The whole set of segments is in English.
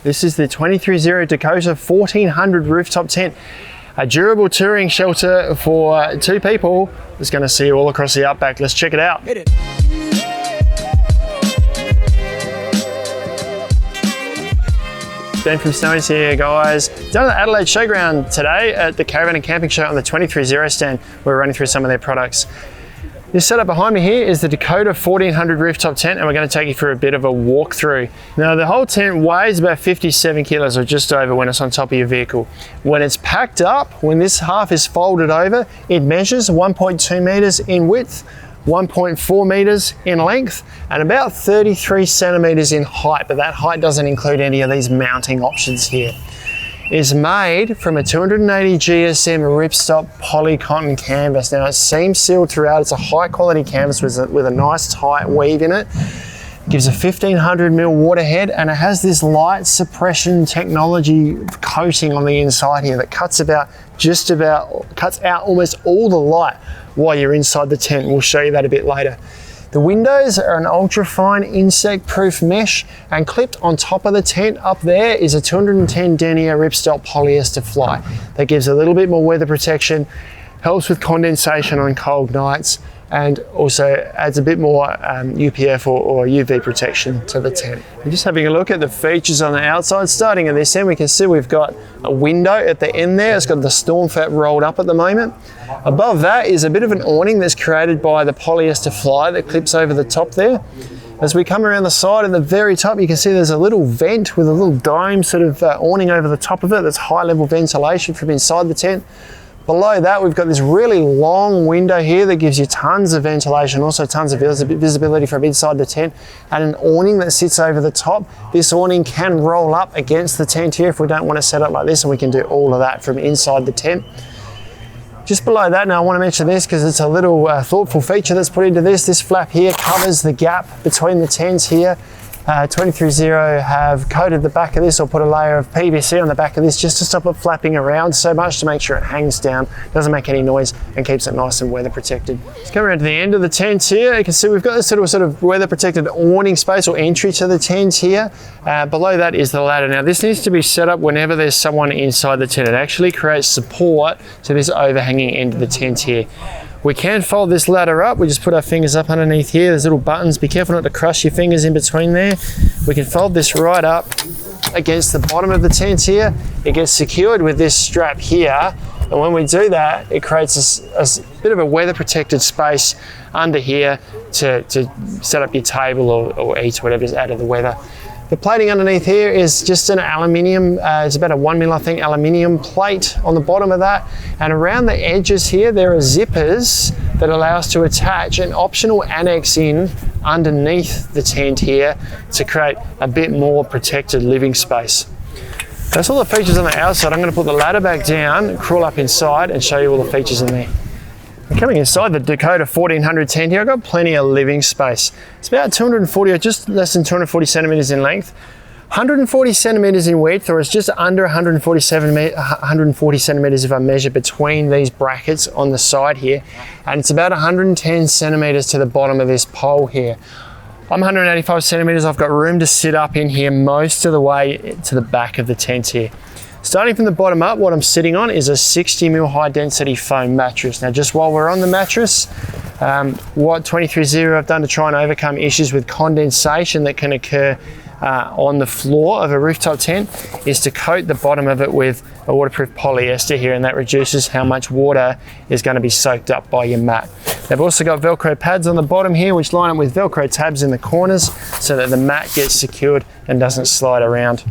This is the 230 Dakota 1400 rooftop tent, a durable touring shelter for 2 people. It's going to see you all across the outback. Let's check it out. Hit it. Ben from Snooze here, guys. Down at the Adelaide Showground today at the Caravan and Camping Show on the 230 stand. We're running through some of their products. This setup behind me here is the Dakota 1400 rooftop tent, and we're going to take you through a bit of a walkthrough. Now, the whole tent weighs about 57 kilos or just over when it's on top of your vehicle. When it's packed up, when this half is folded over, it measures 1.2 meters in width, 1.4 meters in length, and about 33 centimeters in height, but that height doesn't include any of these mounting options here. Is made from a 280 GSM ripstop polycotton canvas. Now, it's seam sealed throughout. It's a high quality canvas with a nice tight weave in it. Gives a 1500 mil water head, and it has this light suppression technology coating on the inside here that cuts out almost all the light while you're inside the tent. We'll show you that a bit later. The windows are an ultra-fine insect-proof mesh, and clipped on top of the tent up there is a 210 denier ripstop polyester fly that gives a little bit more weather protection, helps with condensation on cold nights, and also adds a bit more UPF or UV protection to the tent. We're just having a look at the features on the outside. Starting at this end, we can see we've got a window at the end there. It's got the storm flap rolled up at the moment. Above that is a bit of an awning that's created by the polyester fly that clips over the top there. As we come around the side, at the very top, you can see there's a little vent with a little dome sort of awning over the top of it. That's high level ventilation from inside the tent. Below that, we've got this really long window here that gives you tons of ventilation, also tons of visibility from inside the tent, and an awning that sits over the top. This awning can roll up against the tent here if we don't want to set up like this, and we can do all of that from inside the tent. Just below that, now I want to mention this because it's a little thoughtful feature that's put into this. This flap here covers the gap between the tents here. 230 have coated the back of this, or put a layer of PVC on the back of this just to stop it flapping around so much, to make sure it hangs down, doesn't make any noise, and keeps it nice and weather protected. Let's come around to the end of the tent here. You can see we've got this sort of weather protected awning space or entry to the tent here. Below that is the ladder. Now, this needs to be set up whenever there's someone inside the tent. It actually creates support to this overhanging end of the tent here. We can fold this ladder up. We just put our fingers up underneath here. There's little buttons. Be careful not to crush your fingers in between there. We can fold this right up against the bottom of the tent here. It gets secured with this strap here. And when we do that, it creates a bit of a weather protected space under here to set up your table or eat, whatever's out of the weather. The plating underneath here is just an aluminium, it's about a 1 mil, I think, aluminium plate on the bottom of that. And around the edges here, there are zippers that allow us to attach an optional annex in underneath the tent here to create a bit more protected living space. That's all the features on the outside. I'm going to put the ladder back down, crawl up inside, and show you all the features in there. Coming inside the Dakota 1400 tent here, I've got plenty of living space. It's about 240 or just less than 240 centimeters in length, 140 centimeters in width, or it's just under 140 centimeters if I measure between these brackets on the side here, and it's about 110 centimeters to the bottom of this pole here. I'm 185 centimeters. I've got room to sit up in here most of the way to the back of the tent here. Starting from the bottom up, what I'm sitting on is a 60 mil high density foam mattress. Now, just while we're on the mattress, what 230 have done to try and overcome issues with condensation that can occur on the floor of a rooftop tent is to coat the bottom of it with a waterproof polyester here, and that reduces how much water is going to be soaked up by your mat. They've also got Velcro pads on the bottom here, which line up with Velcro tabs in the corners so that the mat gets secured and doesn't slide around.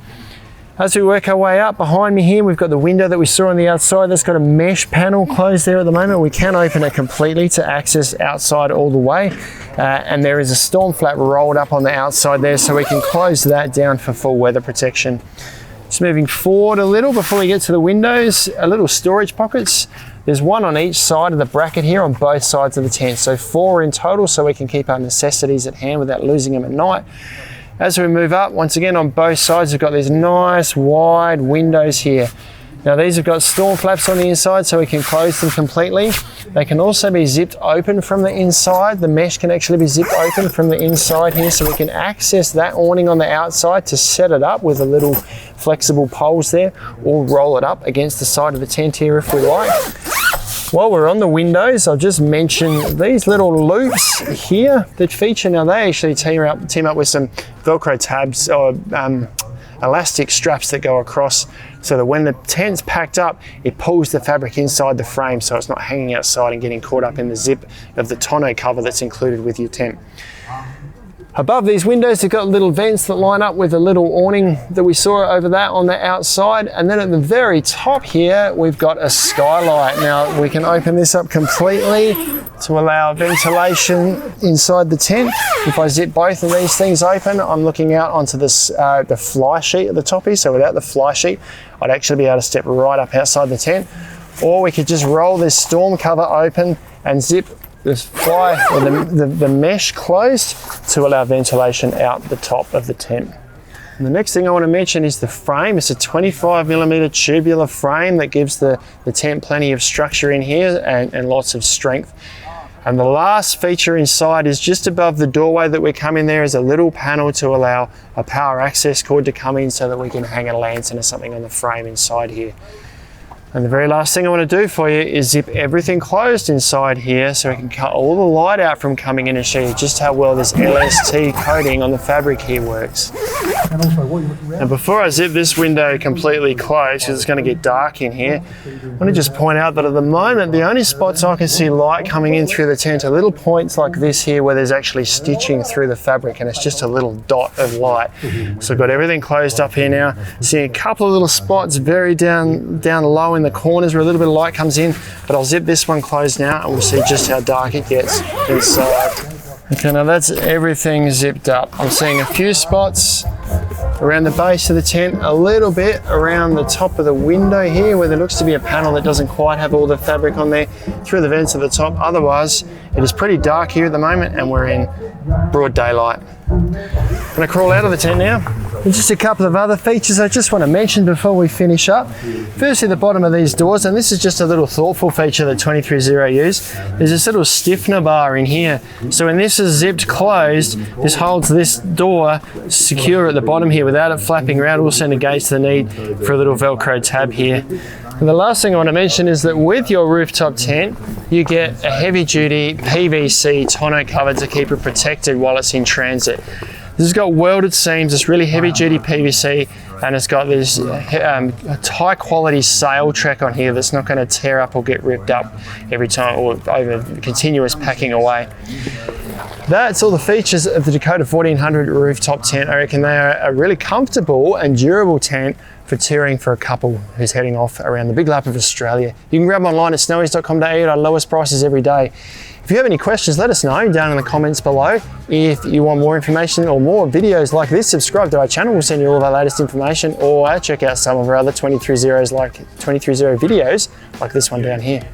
As we work our way up, behind me here, we've got the window that we saw on the outside. That's got a mesh panel closed there at the moment. We can open it completely to access outside all the way. And there is a storm flap rolled up on the outside there, so we can close that down for full weather protection. Just moving forward a little before we get to the windows, a little storage pockets. There's one on each side of the bracket here on both sides of the tent. So 4 in total, so we can keep our necessities at hand without losing them at night. As we move up, once again on both sides, we've got these nice wide windows here. Now, these have got storm flaps on the inside, so we can close them completely. They can also be zipped open from the inside. The mesh can actually be zipped open from the inside here, so we can access that awning on the outside to set it up with a little flexible poles there, or roll it up against the side of the tent here if we like. While we're on the windows, I'll just mention these little loops here that feature. Now they actually team up with some Velcro tabs or elastic straps that go across, so that when the tent's packed up, it pulls the fabric inside the frame so it's not hanging outside and getting caught up in the zip of the tonneau cover that's included with your tent. Above these windows, they've got little vents that line up with a little awning that we saw over that on the outside. And then at the very top here, we've got a skylight. Now we can open this up completely to allow ventilation inside the tent. If I zip both of these things open, I'm looking out onto this, the fly sheet at the top here. So without the fly sheet, I'd actually be able to step right up outside the tent. Or we could just roll this storm cover open and zip this fly or the mesh closed to allow ventilation out the top of the tent. And the next thing I want to mention is the frame. It's a 25mm tubular frame that gives the tent plenty of structure in here and lots of strength. And the last feature inside is just above the doorway that we come in. There is a little panel to allow a power access cord to come in so that we can hang a lantern or something on the frame inside here. And the very last thing I want to do for you is zip everything closed inside here so we can cut all the light out from coming in and show you just how well this LST coating on the fabric here works. And also, what are you looking around? Now before I zip this window completely closed, because it's going to get dark in here, I want to just point out that at the moment the only spots I can see light coming in through the tent are little points like this here where there's actually stitching through the fabric and it's just a little dot of light. So I've got everything closed up here now. Seeing a couple of little spots very down low in the corners where a little bit of light comes in, but I'll zip this one closed now and we'll see just how dark it gets inside. Okay, now that's everything zipped up. I'm seeing a few spots around the base of the tent, a little bit around the top of the window here where there looks to be a panel that doesn't quite have all the fabric on there, through the vents at the top. Otherwise, it is pretty dark here at the moment and we're in broad daylight. I'm going to crawl out of the tent now. And just a couple of other features I just want to mention before we finish up. Firstly, the bottom of these doors, and this is just a little thoughtful feature that 230 use. There's this little stiffener bar in here. So when this is zipped closed, this holds this door secure at the bottom here without it flapping around. Also negates the need for a little Velcro tab here. And the last thing I want to mention is that with your rooftop tent, you get a heavy duty PVC tonneau cover to keep it protected while it's in transit. This has got welded seams, it's really heavy duty PVC, and it's got this high quality sail track on here that's not going to tear up or get ripped up every time or over continuous packing away. That's all the features of the Dakota 1400 rooftop tent. I reckon they are a really comfortable and durable tent for touring for a couple who's heading off around the big lap of Australia. You can grab them online at snowies.com.au at our lowest prices every day. If you have any questions, let us know down in the comments below. If you want more information or more videos like this, subscribe to our channel. We'll send you all of our latest information, or check out some of our other 230 videos like this one down here.